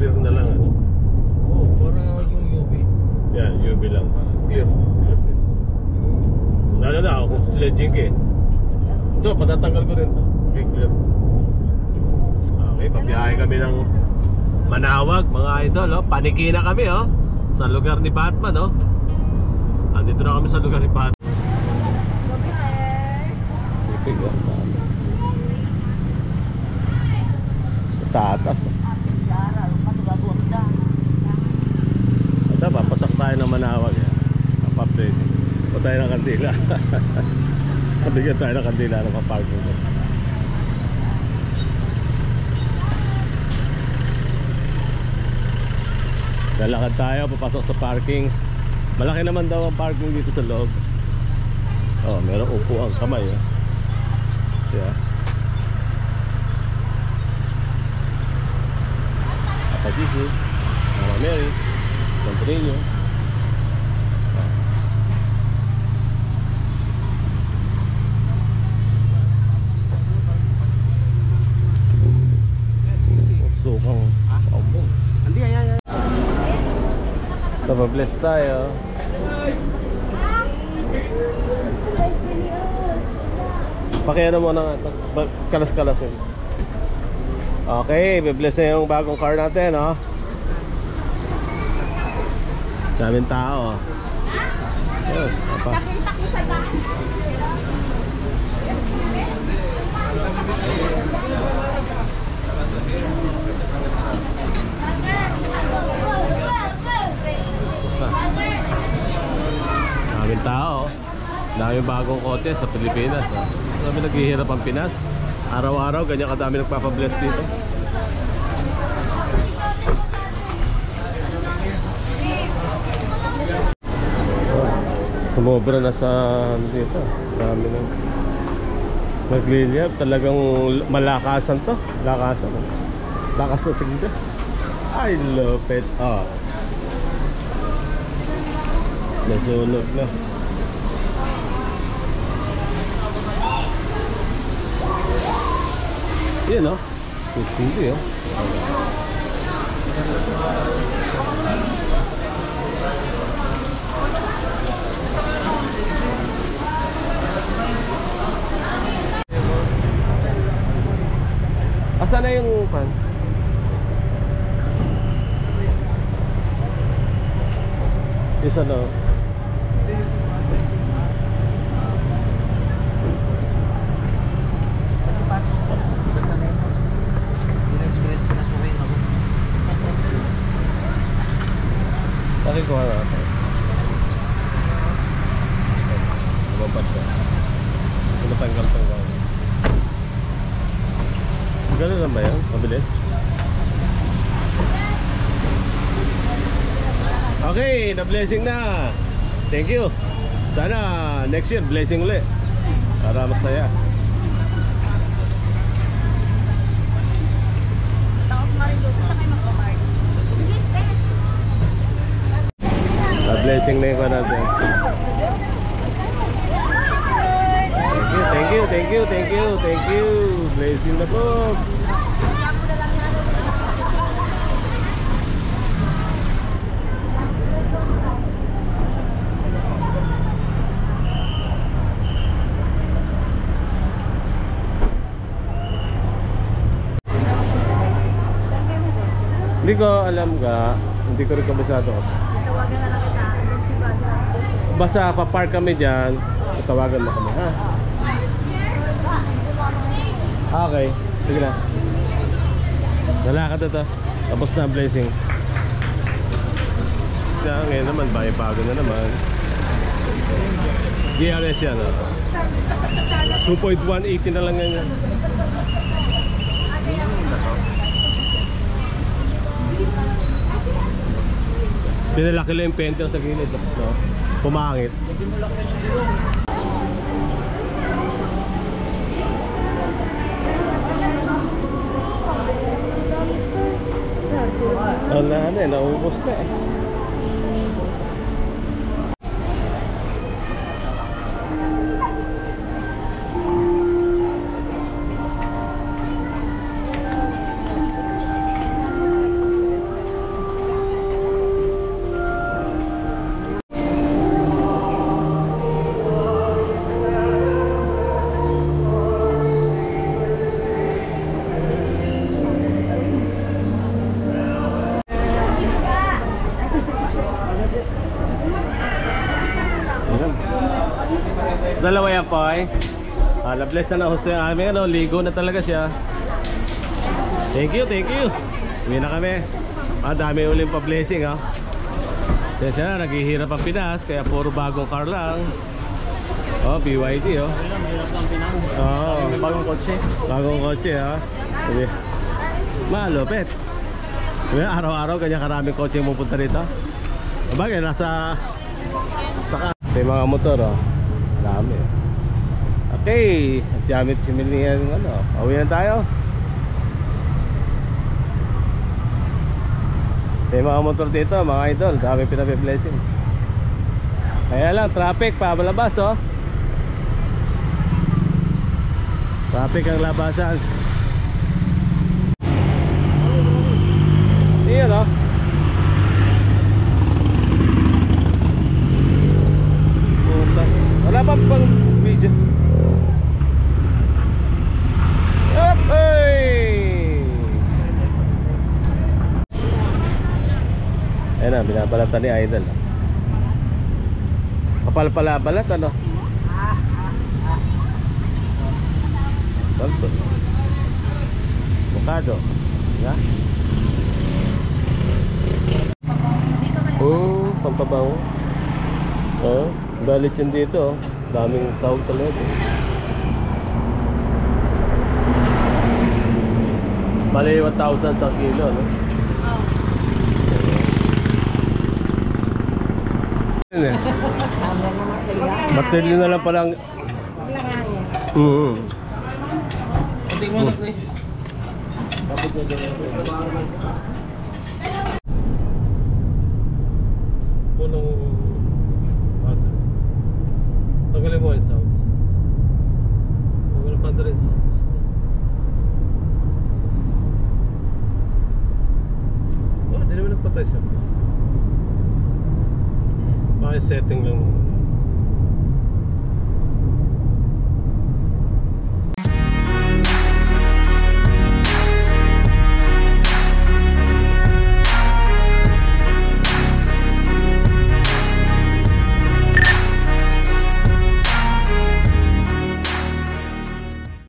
clear na lang ano. Oo, para yung UV. Yan, UV lang para clear. Clear din. Lalo na ako kung sledging ka eh. Ito, patatanggal ko rin to. Okay, clear. Okay, pabiyahe kami ng Manawag mga idol, oh. Paniki na kami, oh. Sa lugar ni Batman, oh. Andito na kami sa lugar ni Batman. Pipig, oh. Tatas, oh. Ito, papasak tayo ng Manawag, eh. Papaplace. O tayo ng kandila. Kabigyan tayo ng kandila na paparking ko. Lalakad tayo, papasok sa parking. Malaki naman daw ang parking dito sa loob. Oh, merong upo ang kamay, oh. Yeah. Papa Jesus, Mama Mary, Santo Niño. Sukang pambong. Andi, ay. Napabless tayo. Pakiano mo na kalas-kalasin. Okay, bibless na yung bagong car natin, oh. Daming tao, oh. Ayun, apa. Daming tao, daming bagong kotse sa Pilipinas, oh. Dami naghihirap ang Pinas. Araw-araw ganyan kadami nagpapabless dito. Sumobra na sa dito. Dami na nagliliyab. Talagang malakasan to. Lakasan. Lakas na sigla. Ay, lupit. Ah, nasunog na. Yan, oh. Hindi, oh. Asan na yung pan? Isa na, oh. Bakit ko na ito? Lumabas na. Tinatanggal-tanggal. Gano'n lang ba yan? Mabilis? Okay, na-blessing na. Thank you. Sana next year blessing ulit para masaya. Blessing na yung natin. Thank you. Blessing na po. Hindi ko alam ka, hindi ko rin kabisado kasi. Basta pa-park kami dyan, tawagan mo kami, ha? Okay, sige na. Nalakad na to. Tapos na ang blessing. Ngayon naman, bago na naman. GRS yan, oh. 2.180 na lang yan. Pinalaki lang yung painter sa gilid, no? Pumangit. Wala na eh, naubos na eh. Dalawa yan po ay. Na-bless na host na yung aming ano, ligo na talaga siya. Thank you, thank you. Uwi na kami. Dami uling pa-blessing ha. Sensya na, naghihirap ang Pinas, kaya puro bagong car lang. Oh, BYD oh. Mahirap lang Pinas. Oo. Bagong kotse. Bagong kotse ha. Sabi, malupit. Araw-araw kanya karaming kotse yung pupunta rito. Bagay, nasa saka. May mga motor oh. Dami. Okay, Jamit Chimilian ano. Pauwi na tayo. May mga motor dito, mga idol. Dami pinapi-blessing. Kaya lang, traffic pabalabas oh. Traffic ang labasan. Iyan oh. Wala pa bang video? Up, hey! Ayan na, binabalatan ni Idol. Kapal pala balat ano? Santo. Bukado. Ya? Oh, pampabango. Oh, balit yun dito. Daming sahog sa loob. Bali 1,000 sa kilo, no? Matilyo na lang palang. Pati mo na pre. Dapat na ganyan. Punong water. Tanggalin mo yung sounds. Tanggalin pa rin sounds. Di naman nagpatay siya. Baka setting lang.